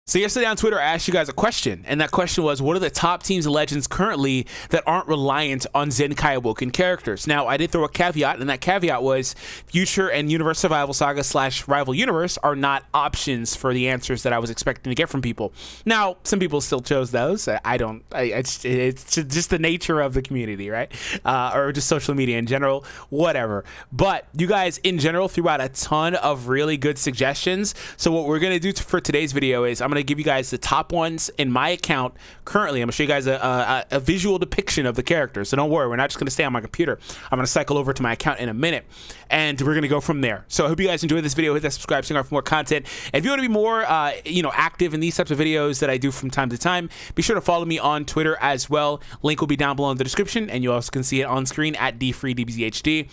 So yesterday on Twitter, I asked you guys a question, and that question was, what are the top teams and legends currently that aren't reliant on Zenkai Awoken characters? Now, I did throw a caveat, and that caveat was Future and Universe Survival Saga / Rival Universe are not options for the answers that I was expecting to get from people. Now, some people still chose those. It's just the nature of the community, right? Or just social media in general, whatever. But you guys, in general, threw out a ton of really good suggestions. So what we're going to do for today's video is I'm going to give you guys the top ones in my account currently. I'm going to show you guys a visual depiction of the characters. So don't worry, we're not just going to stay on my computer. I'm going to cycle over to my account in a minute, and we're going to go from there. So I hope you guys enjoyed this video. Hit that subscribe button for more content. And if you want to be more active in these types of videos that I do from time to time, be sure to follow me on Twitter as well. Link will be down below in the description, and you also can see it on screen at dfreedbzhd.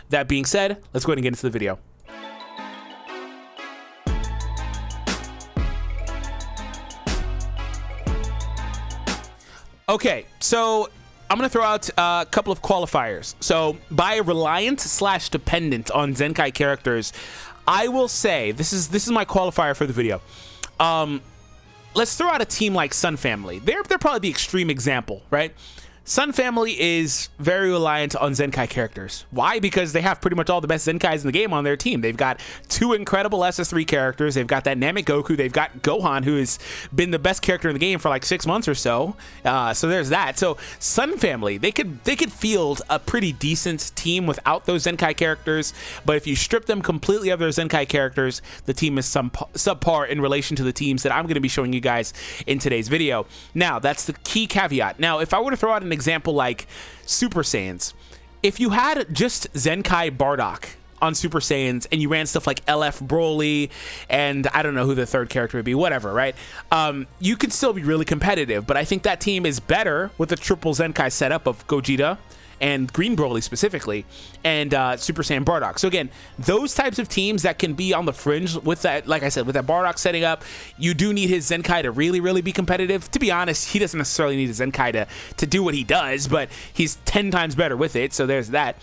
That being said, let's go ahead and get into the video. Okay, so I'm going to throw out a couple of qualifiers. So by reliant / dependent on Zenkai characters, I will say, this is my qualifier for the video. Let's throw out a team like Sun Family. They're probably the extreme example, right? Sun Family is very reliant on Zenkai characters. Why? Because they have pretty much all the best Zenkais in the game on their team. They've got 2 incredible SS3 characters. They've got that Namek Goku. They've got Gohan, who has been the best character in the game for like 6 months or so. So there's that. So Sun Family, they could field a pretty decent team without those Zenkai characters. But if you strip them completely of their Zenkai characters, the team is subpar in relation to the teams that I'm going to be showing you guys in today's video. Now, that's the key caveat. Now, if I were to throw out an example like Super Saiyans, if you had just Zenkai Bardock on Super Saiyans and you ran stuff like LF Broly and I don't know who the third character would be, whatever, right? You could still be really competitive, but I think that team is better with a triple Zenkai setup of Gogeta and Green Broly specifically, and Super Saiyan Bardock. So again, those types of teams that can be on the fringe with that, like I said, with that Bardock setting up, you do need his Zenkai to really, really be competitive. To be honest, he doesn't necessarily need his Zenkai to do what he does, but he's 10 times better with it, so there's that.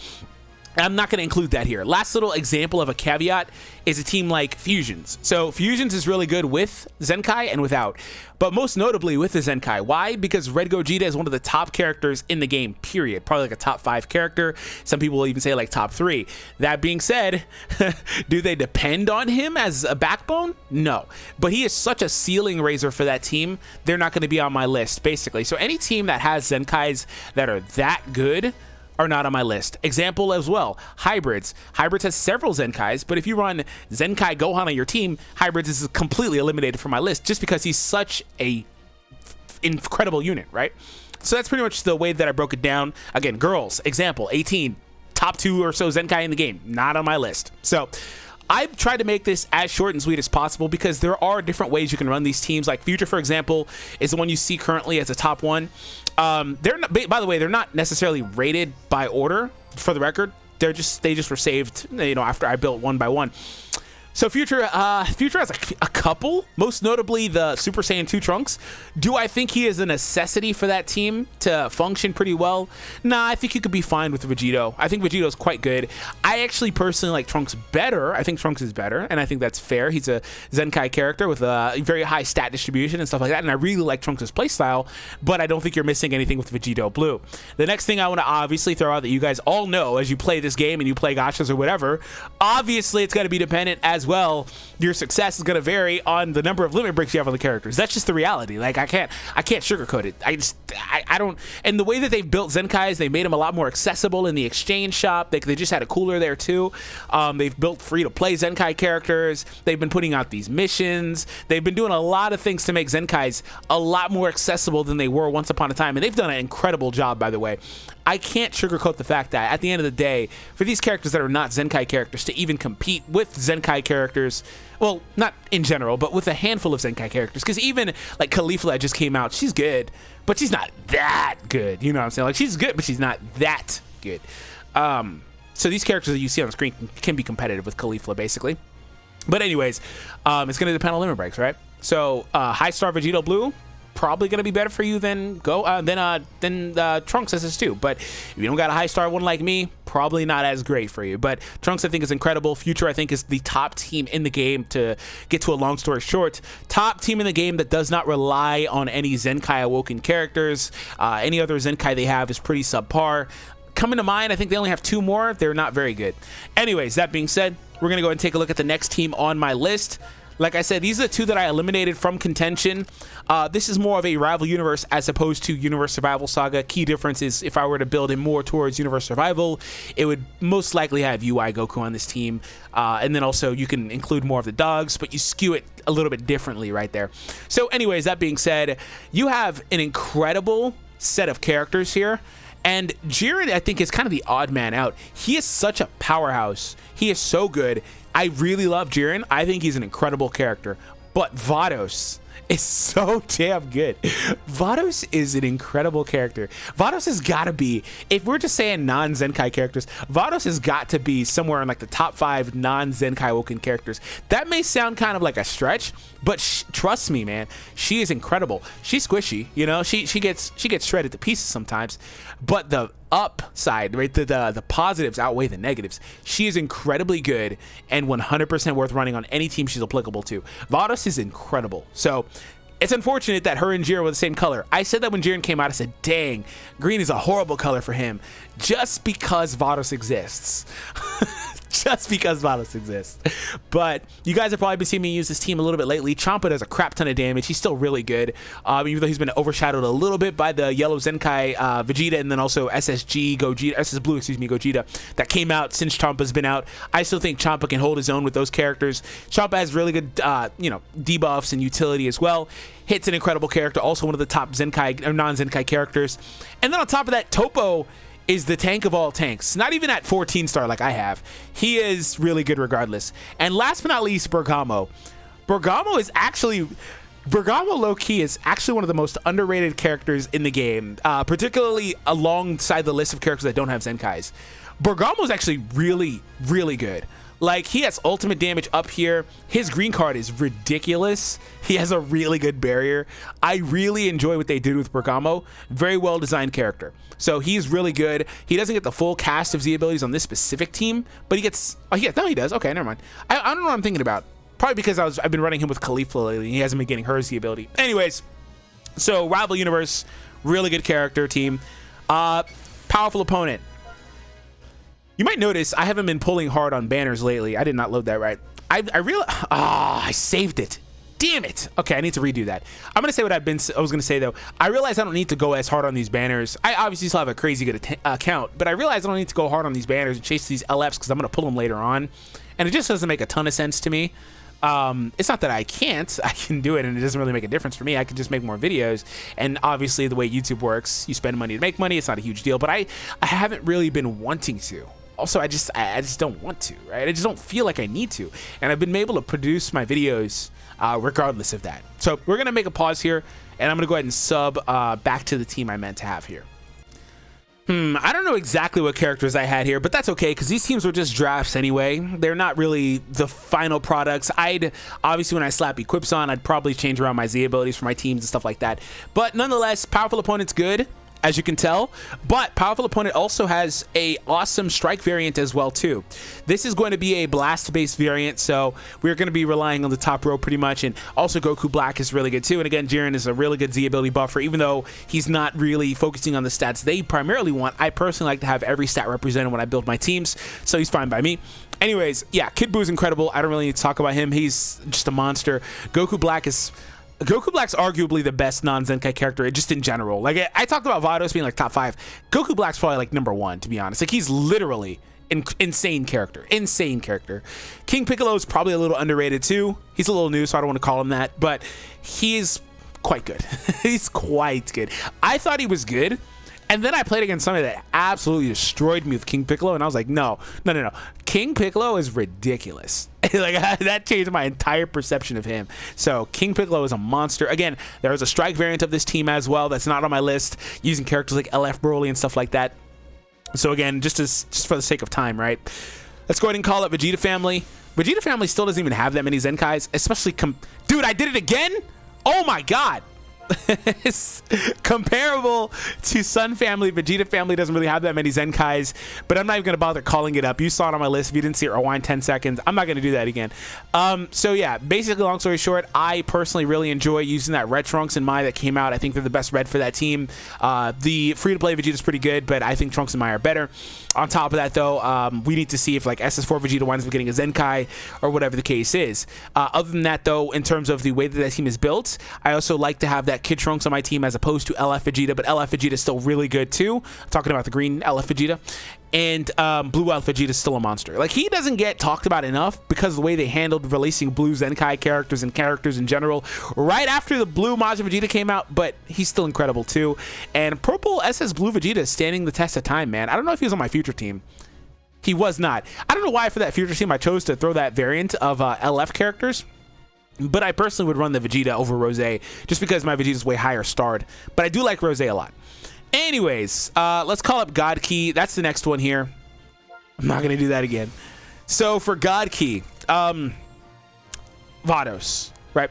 I'm not going to include that here. Last little example of a caveat is a team like Fusions. So Fusions is really good with Zenkai and without, but most notably with the Zenkai. Why? Because Red Gogeta is one of the top characters in the game, period. Probably like a top 5 character. Some people will even say like top 3. That being said, do they depend on him as a backbone? No. But he is such a ceiling raiser for that team, they're not going to be on my list, basically. So any team that has Zenkais that are that good are not on my list. Example as well, Hybrids. Hybrids has several Zenkais, but if you run Zenkai Gohan on your team, Hybrids is completely eliminated from my list just because he's such a incredible unit, right? So that's pretty much the way that I broke it down. Again, girls, example, 18, top 2 or so Zenkai in the game, not on my list. So I've tried to make this as short and sweet as possible because there are different ways you can run these teams. Like Future, for example, is the one you see currently as a top 1. They're not, by the way, they're not necessarily rated by order, for the record. They just were saved, after I built one by one. So Future has a couple, most notably the Super Saiyan 2 Trunks. Do I think he is a necessity for that team to function pretty well? Nah, I think you could be fine with Vegeta. I think Vegeta is quite good. I actually personally like Trunks better. I think Trunks is better, and I think that's fair. He's a Zenkai character with a very high stat distribution and stuff like that, and I really like Trunks' playstyle, but I don't think you're missing anything with Vegeta Blue. The next thing I want to obviously throw out that you guys all know as you play this game and you play gachas or whatever, obviously it's going to be dependent as well. Your success is going to vary on the number of limit breaks you have on the characters. That's just the reality. Like I can't sugarcoat it. I don't. And the way that they've built Zenkais, they made them a lot more accessible in the exchange shop. They just had a cooler there too. They've built free-to-play Zenkai characters. They've been putting out these missions. They've been doing a lot of things to make Zenkais a lot more accessible than they were once upon a time, and they've done an incredible job, by the way. I can't sugarcoat the fact that at the end of the day, for these characters that are not Zenkai characters to even compete with Zenkai characters, well, not in general, but with a handful of Zenkai characters, because even like Caulifla just came out, she's good, but she's not that good. You know what I'm saying? Like she's good, but she's not that good. So these characters that you see on the screen can be competitive with Caulifla, basically. But anyways, it's going to depend on limit breaks, right? So high star Vegeta Blue, probably going to be better for you than Trunks SS2. But if you don't got a high star one like me, probably not as great for you. But Trunks, I think, is incredible. Future, I think, is the top team in the game. To get to a long story short, top team in the game that does not rely on any Zenkai awoken characters. Any other Zenkai they have is pretty subpar. Coming to mind, I think they only have 2 more. They're not very good. Anyways, that being said, we're going to go ahead and take a look at the next team on my list. Like I said, these are the 2 that I eliminated from contention. This is more of a rival universe as opposed to Universe Survival Saga. Key difference is if I were to build it more towards Universe Survival, it would most likely have UI Goku on this team. And then also you can include more of the dogs, but you skew it a little bit differently right there. So anyways, that being said, you have an incredible set of characters here. And Jiren, I think, is kind of the odd man out. He is such a powerhouse. He is so good. I really love Jiren. I think he's an incredible character. But Vados is so damn good. Vados is an incredible character. Vados has got to be, if we're just saying non-Zenkai characters, Vados has got to be somewhere in like the top 5 non-Zenkai awoken characters. That may sound kind of like a stretch, but trust me, man, she is incredible. She's squishy, you know. She gets shredded to pieces sometimes, but the upside, right, the positives outweigh the negatives. She is incredibly good and 100% worth running on any team she's applicable to. Vados is incredible. So it's unfortunate that her and Jiren were the same color. I said that when Jiren came out, I said, dang, green is a horrible color for him, just because Vados exists. Just because Vados exists. But you guys have probably been seeing me use this team a little bit lately. Champa does a crap ton of damage. He's still really good, even though he's been overshadowed a little bit by the yellow Zenkai Vegeta, and then also SSG Gogeta, SS Blue, excuse me, Gogeta, that came out since Champa's been out. I still think Champa can hold his own with those characters. Champa has really good, debuffs and utility as well. Hit's an incredible character, also one of the top Zenkai or non-Zenkai characters. And then on top of that, Toppo is the tank of all tanks. Not even at 14 star like I have. He is really good regardless. And last but not least, Bergamo. Bergamo low-key is actually one of the most underrated characters in the game, particularly alongside the list of characters that don't have Zenkais. Bergamo is actually really, really good. Like, he has ultimate damage up here. His green card is ridiculous. He has a really good barrier. I really enjoy what they did with Bergamo. Very well designed character. So he's really good. He doesn't get the full cast of Z abilities on this specific team, but he gets, no, he does. Okay, never mind. I don't know what I'm thinking about. Probably because I've been running him with Khalifa lately. He hasn't been getting her Z ability. Anyways, so rival universe, really good character team. Powerful opponent. You might notice I haven't been pulling hard on banners lately. I did not load that right. I realized, I saved it. Damn it. Okay, I need to redo that. I'm gonna say what I was gonna say though. I realize I don't need to go as hard on these banners. I obviously still have a crazy good account, but I realize I don't need to go hard on these banners and chase these LFs because I'm gonna pull them later on, and it just doesn't make a ton of sense to me. It's not that I can't. I can do it, and it doesn't really make a difference for me. I can just make more videos, and obviously the way YouTube works, you spend money to make money. It's not a huge deal, but I haven't really been wanting to. Also, I just don't want to, right? I just don't feel like I need to. And I've been able to produce my videos regardless of that. So we're going to make a pause here, and I'm going to go ahead and sub back to the team I meant to have here. I don't know exactly what characters I had here, but that's okay because these teams were just drafts anyway. They're not really the final products. Obviously, when I slap equips on, I'd probably change around my Z abilities for my teams and stuff like that. But nonetheless, powerful opponent's good, as you can tell, but powerful opponent also has a awesome strike variant as well too. This is going to be a blast based variant, so we're going to be relying on the top row pretty much, and also Goku Black is really good too. And again, Jiren is a really good Z ability buffer, even though he's not really focusing on the stats they primarily want. I personally like to have every stat represented when I build my teams, so he's fine by me. Anyways, yeah, Kid Buu is incredible. I don't really need to talk about him. He's just a monster. Goku Black's arguably the best non-Zenkai character just in general. Like, I talked about Vados being like top 5. Goku Black's probably like number 1, to be honest. Like, he's literally insane character. Insane character. King Piccolo is probably a little underrated too. He's a little new, so I don't want to call him that, but he's quite good. He's quite good. I thought he was good, and then I played against somebody that absolutely destroyed me with King Piccolo, and I was like, no. King Piccolo is ridiculous. Like, that changed my entire perception of him. So King Piccolo is a monster. Again, there is a strike variant of this team as well that's not on my list, using characters like LF Broly and stuff like that. So again, just for the sake of time, right? Let's go ahead and call it Vegeta Family. Vegeta Family still doesn't even have that many Zenkais, especially dude, I did it again? Oh my god. It's comparable to Sun Family. Vegeta Family doesn't really have that many Zenkais, but I'm not even going to bother calling it up. You saw it on my list. If you didn't see it, rewind 10 seconds. I'm not going to do that again. So yeah, basically, long story short, I personally really enjoy using that Red Trunks and Mai that came out. I think they're the best red for that team. The free-to-play Vegeta is pretty good, but I think Trunks and Mai are better. On top of that, though, we need to see if like SS4 Vegeta winds up getting a Zenkai or whatever the case is. Other than that, though, in terms of the way that that team is built, I also like to have that Kid Trunks on my team as opposed to LF Vegeta, but LF Vegeta is still really good too. I'm talking about the green LF Vegeta. And Blue LF Vegeta is still a monster. Like, he doesn't get talked about enough because of the way they handled releasing Blue Zenkai characters and characters in general right after the Blue Majin Vegeta came out, but he's still incredible too. And Purple SS Blue Vegeta is standing the test of time, man. I don't know if he was on my future team. He was not. I don't know why for that future team I chose to throw that variant of LF characters. But I personally would run the Vegeta over Rose just because my Vegeta is way higher starred. But I do like Rose a lot. Anyways, let's call up God Key. That's the next one here. I'm not going to do that again. So for God Key, Vados, right?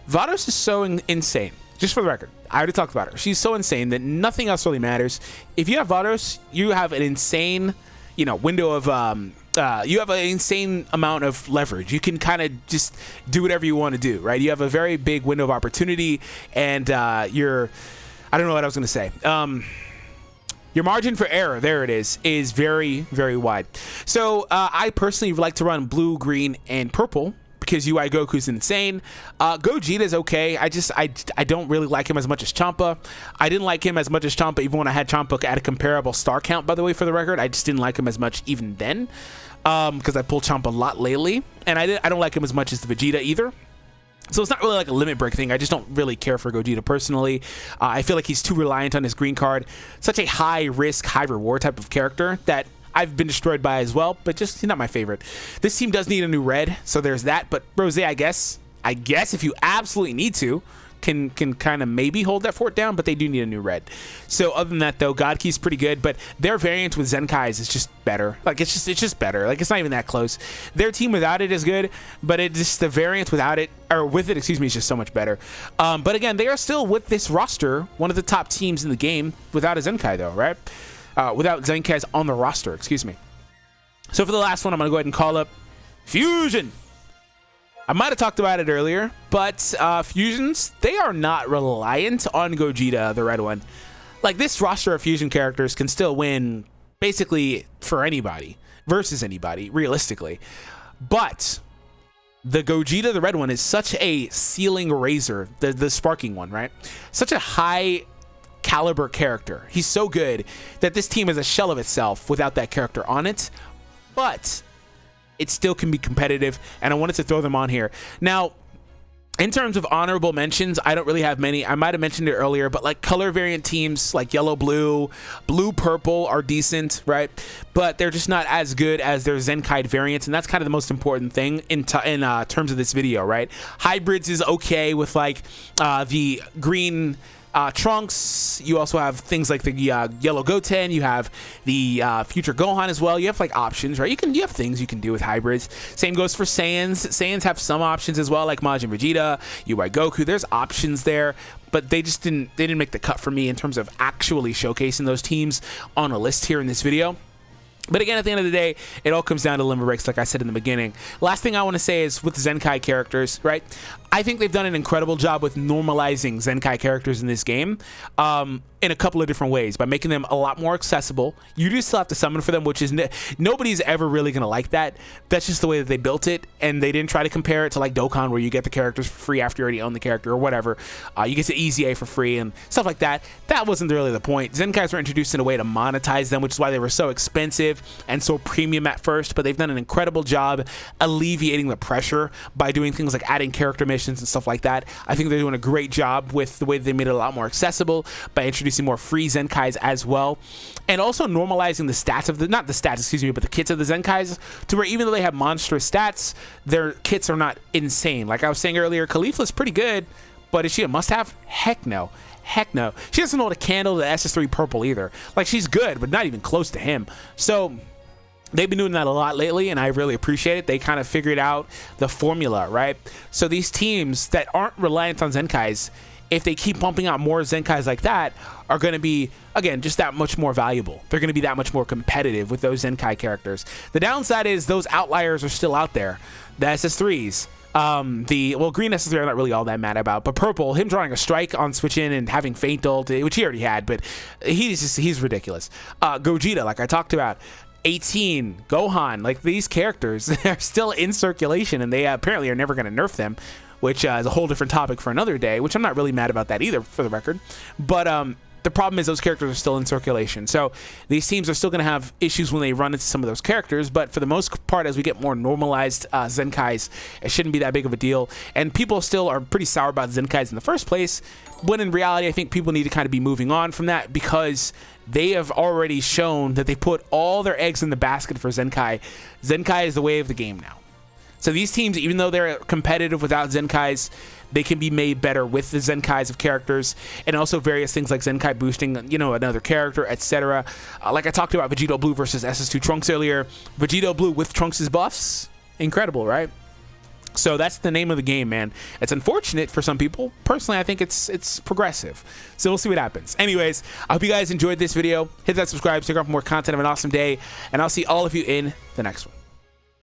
Vados is so insane. Just for the record, I already talked about her. She's so insane that nothing else really matters. If you have Vados, you have an insane, window of... you have an insane amount of leverage. You can kind of just do whatever you want to do, right? You have a very big window of opportunity, and I don't know what I was going to say. Your margin for error, there it is very, very wide. So I personally like to run blue, green, and purple because UI Goku's insane. Gogeta is okay. I don't really like him as much as Champa. I didn't like him as much as Champa even when I had Champa at a comparable star count, by the way, for the record. I just didn't like him as much even then because I pulled Champa a lot lately. And I don't like him as much as the Vegeta either. So it's not really like a limit break thing. I just don't really care for Gogeta personally. I feel like he's too reliant on his green card. Such a high risk, high reward type of character that I've been destroyed by as well, but just not my favorite. This team does need a new red, so there's that. But Rose, I guess if you absolutely need to, can kind of maybe hold that fort down, but they do need a new red. So other than that, though, God Key's pretty good, but their variant with ZENKAIs is just better. Like, it's just better. Like, it's not even that close. Their team without it is good, but it just the variant without it, or with it, excuse me, is just so much better. But again, they are still with this roster one of the top teams in the game without a Zenkai, though, right? Without Zenkais on the roster, excuse me. So for the last one, I'm going to go ahead and call up Fusion. I might have talked about it earlier, but Fusions, they are not reliant on Gogeta, the red one. Like, this roster of Fusion characters can still win basically for anybody, versus anybody, realistically. But the Gogeta, the red one, is such a ceiling raiser, the sparking one, right? Such a high caliber character. He's so good that this team is a shell of itself without that character on it, but it still can be competitive, and I wanted to throw them on here. Now, in terms of honorable mentions, I don't really have many. I might have mentioned it earlier, but like color variant teams like yellow, blue, purple are decent, right? But they're just not as good as their Zenkai variants, and that's kind of the most important thing in terms of this video, right? Hybrids is okay with like the green Trunks. You also have things like the yellow Goten. You have the future Gohan as well. You have like options, right? You have things you can do with hybrids. Same goes for Saiyans. Saiyans have some options as well, like Majin Vegeta, UI Goku. There's options there, but they didn't make the cut for me in terms of actually showcasing those teams on a list here in this video. But again, at the end of the day, it all comes down to limit breaks, like I said in the beginning. Last thing I want to say is with the Zenkai characters, right? I think they've done an incredible job with normalizing Zenkai characters in this game in a couple of different ways, by making them a lot more accessible. You do still have to summon for them, which is nobody's ever really going to like that. That's just the way that they built it, and they didn't try to compare it to like Dokkan, where you get the characters for free after you already own the character or whatever. You get the Easy A for free and stuff like that. That wasn't really the point. Zenkais were introduced in a way to monetize them, which is why they were so expensive and so premium at first, but they've done an incredible job alleviating the pressure by doing things like adding character missions and stuff like that. I think they're doing a great job with the way they made it a lot more accessible by introducing more free Zenkais as well, and also normalizing the stats of not the stats, excuse me, but the kits of the Zenkais, to where even though they have monstrous stats, their kits are not insane. Like I was saying earlier, Khalifa's pretty good, but is she a must-have? Heck no. Heck no. She doesn't hold a candle to SS3 purple either. Like, she's good, but not even close to him. So they've been doing that a lot lately, and I really appreciate it. They kind of figured out the formula, right? So these teams that aren't reliant on Zenkais, if they keep pumping out more Zenkais like that, are going to be, again, just that much more valuable. They're going to be that much more competitive with those Zenkai characters. The downside is those outliers are still out there. The SS3s, well, green SS3 I'm not really all that mad about, but purple, him drawing a strike on switch in and having feint ult, which he already had, but he's ridiculous. Gogeta, like I talked about, 18, Gohan, like these characters are still in circulation, and they apparently are never going to nerf them, which is a whole different topic for another day, which I'm not really mad about that either, for the record. But the problem is those characters are still in circulation. So these teams are still going to have issues when they run into some of those characters, but for the most part, as we get more normalized Zenkais, it shouldn't be that big of a deal. And people still are pretty sour about Zenkais in the first place, when in reality, I think people need to kind of be moving on from that, because they have already shown that they put all their eggs in the basket for Zenkai. Zenkai is the way of the game now. So these teams, even though they're competitive without Zenkais, they can be made better with the Zenkais of characters, and also various things like Zenkai boosting, you know, another character, etc. Like I talked about Vegeta Blue versus SS2 Trunks earlier. Vegeta Blue with Trunks' buffs, incredible, right? So that's the name of the game, man. It's unfortunate for some people. Personally, I think it's progressive. So we'll see what happens. Anyways, I hope you guys enjoyed this video. Hit that subscribe, stick around for more content. Have an awesome day, and I'll see all of you in the next one.